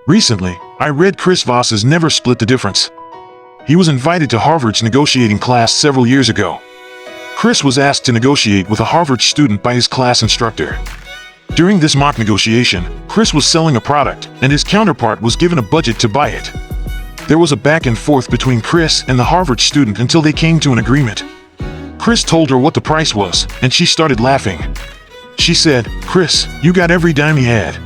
Recently, I read Chris Voss's Never Split the Difference. He was invited to Harvard's negotiating class several years ago. Chris was asked to negotiate with a Harvard student by his class instructor. During this mock negotiation, Chris was selling a product, and his counterpart was given a budget to buy it. There was a back and forth between Chris and the Harvard student until they came to an agreement. Chris told her what the price was, and she started laughing. She said, "Chris, you got every dime he had."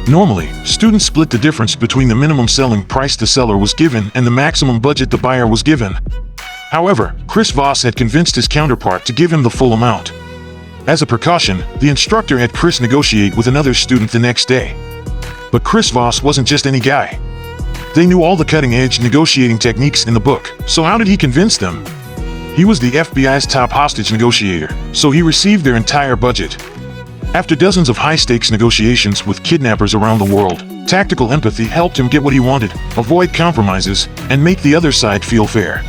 Normally, students split the difference between the minimum selling price the seller was given and the maximum budget the buyer was given. However, Chris Voss had convinced his counterpart to give him the full amount. As a precaution, the instructor had Chris negotiate with another student the next day. But Chris Voss wasn't just any guy. They knew all the cutting-edge negotiating techniques in the book, so how did he convince them? He was the FBI's top hostage negotiator, so he received their entire budget. After dozens of high-stakes negotiations with kidnappers around the world, tactical empathy helped him get what he wanted, avoid compromises, and make the other side feel fair.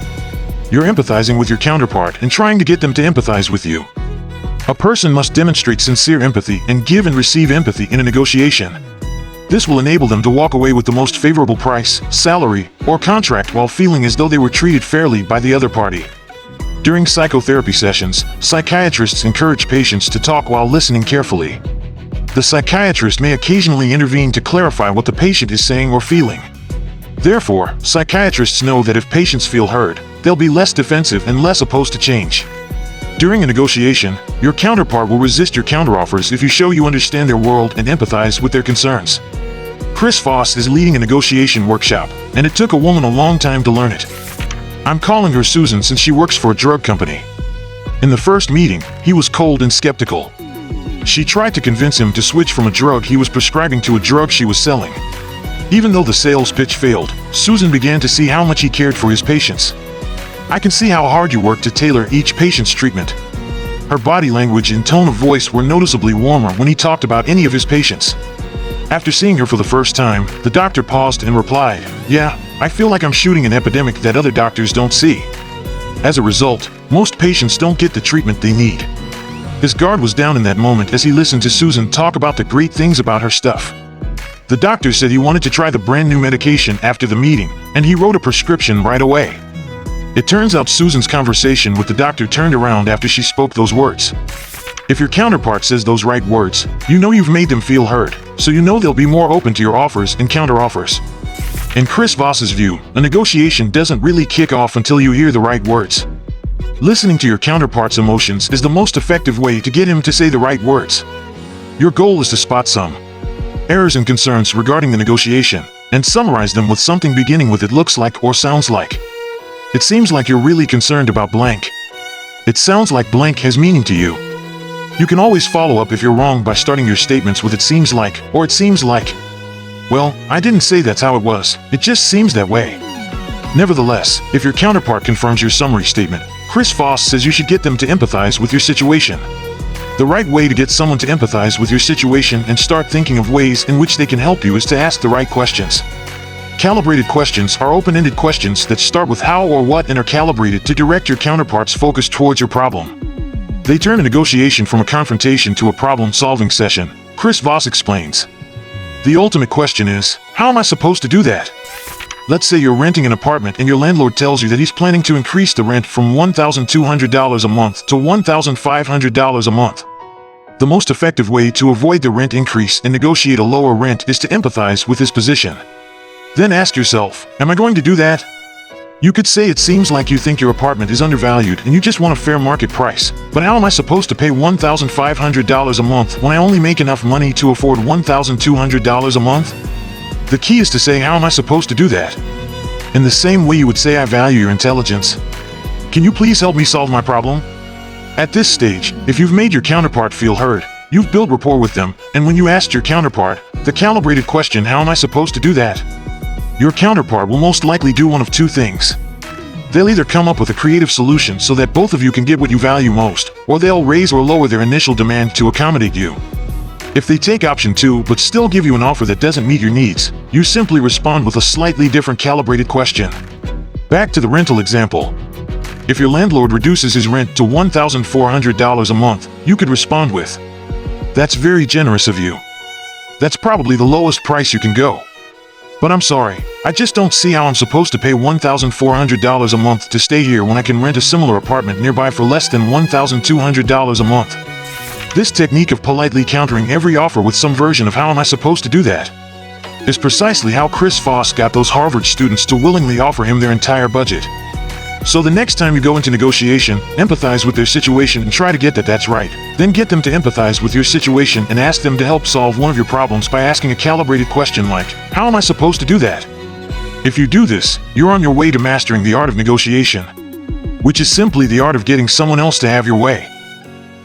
You're empathizing with your counterpart and trying to get them to empathize with you. A person must demonstrate sincere empathy and give and receive empathy in a negotiation. This will enable them to walk away with the most favorable price, salary, or contract while feeling as though they were treated fairly by the other party. During psychotherapy sessions, psychiatrists encourage patients to talk while listening carefully. The psychiatrist may occasionally intervene to clarify what the patient is saying or feeling. Therefore, psychiatrists know that if patients feel heard, they'll be less defensive and less opposed to change. During a negotiation, your counterpart will resist your counteroffers if you show you understand their world and empathize with their concerns. Chris Voss is leading a negotiation workshop, and it took a woman a long time to learn it. I'm calling her Susan since she works for a drug company. In the first meeting, he was cold and skeptical. She tried to convince him to switch from a drug he was prescribing to a drug she was selling. Even though the sales pitch failed, Susan began to see how much he cared for his patients. "I can see how hard you work to tailor each patient's treatment." Her body language and tone of voice were noticeably warmer when he talked about any of his patients. After seeing her for the first time, the doctor paused and replied, "Yeah, I feel like I'm shooting an epidemic that other doctors don't see." As a result, most patients don't get the treatment they need. His guard was down in that moment as he listened to Susan talk about the great things about her stuff. The doctor said he wanted to try the brand new medication after the meeting, and he wrote a prescription right away. It turns out Susan's conversation with the doctor turned around after she spoke those words. If your counterpart says those right words, you know you've made them feel heard, so you know they'll be more open to your offers and counteroffers. In Chris Voss's view, a negotiation doesn't really kick off until you hear the right words. Listening to your counterpart's emotions is the most effective way to get him to say the right words. Your goal is to spot some errors and concerns regarding the negotiation, and summarize them with something beginning with "it looks like" or "sounds like." It seems like you're really concerned about blank. It sounds like blank has meaning to you. You can always follow up if you're wrong by starting your statements with "it seems like" or "it seems like." "Well, I didn't say that's how it was, it just seems that way." Nevertheless, if your counterpart confirms your summary statement, Chris Voss says you should get them to empathize with your situation. The right way to get someone to empathize with your situation and start thinking of ways in which they can help you is to ask the right questions. Calibrated questions are open-ended questions that start with how or what and are calibrated to direct your counterpart's focus towards your problem. They turn a negotiation from a confrontation to a problem-solving session, Chris Voss explains. The ultimate question is, how am I supposed to do that? Let's say you're renting an apartment and your landlord tells you that he's planning to increase the rent from $1,200 a month to $1,500 a month. The most effective way to avoid the rent increase and negotiate a lower rent is to empathize with his position. Then ask yourself, am I going to do that? You could say it seems like you think your apartment is undervalued and you just want a fair market price, but how am I supposed to pay $1,500 a month when I only make enough money to afford $1,200 a month? The key is to say, how am I supposed to do that? In the same way you would say, I value your intelligence. Can you please help me solve my problem? At this stage, if you've made your counterpart feel heard, you've built rapport with them, and when you asked your counterpart the calibrated question, how am I supposed to do that? Your counterpart will most likely do one of two things. They'll either come up with a creative solution so that both of you can get what you value most, or they'll raise or lower their initial demand to accommodate you. If they take option 2 but still give you an offer that doesn't meet your needs, you simply respond with a slightly different calibrated question. Back to the rental example. If your landlord reduces his rent to $1,400 a month, you could respond with, "That's very generous of you. That's probably the lowest price you can go. But I'm sorry, I just don't see how I'm supposed to pay $1,400 a month to stay here when I can rent a similar apartment nearby for less than $1,200 a month. This technique of politely countering every offer with some version of how am I supposed to do that is precisely how Chris Voss got those Harvard students to willingly offer him their entire budget. So the next time you go into negotiation, empathize with their situation and try to get that's right. Then get them to empathize with your situation and ask them to help solve one of your problems by asking a calibrated question like, how am I supposed to do that? If you do this, you're on your way to mastering the art of negotiation, which is simply the art of getting someone else to have your way.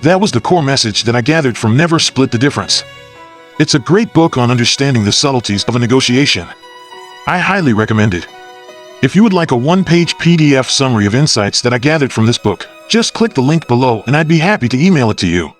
That was the core message that I gathered from Never Split the Difference. It's a great book on understanding the subtleties of a negotiation. I highly recommend it. If you would like a one-page PDF summary of insights that I gathered from this book, just click the link below and I'd be happy to email it to you.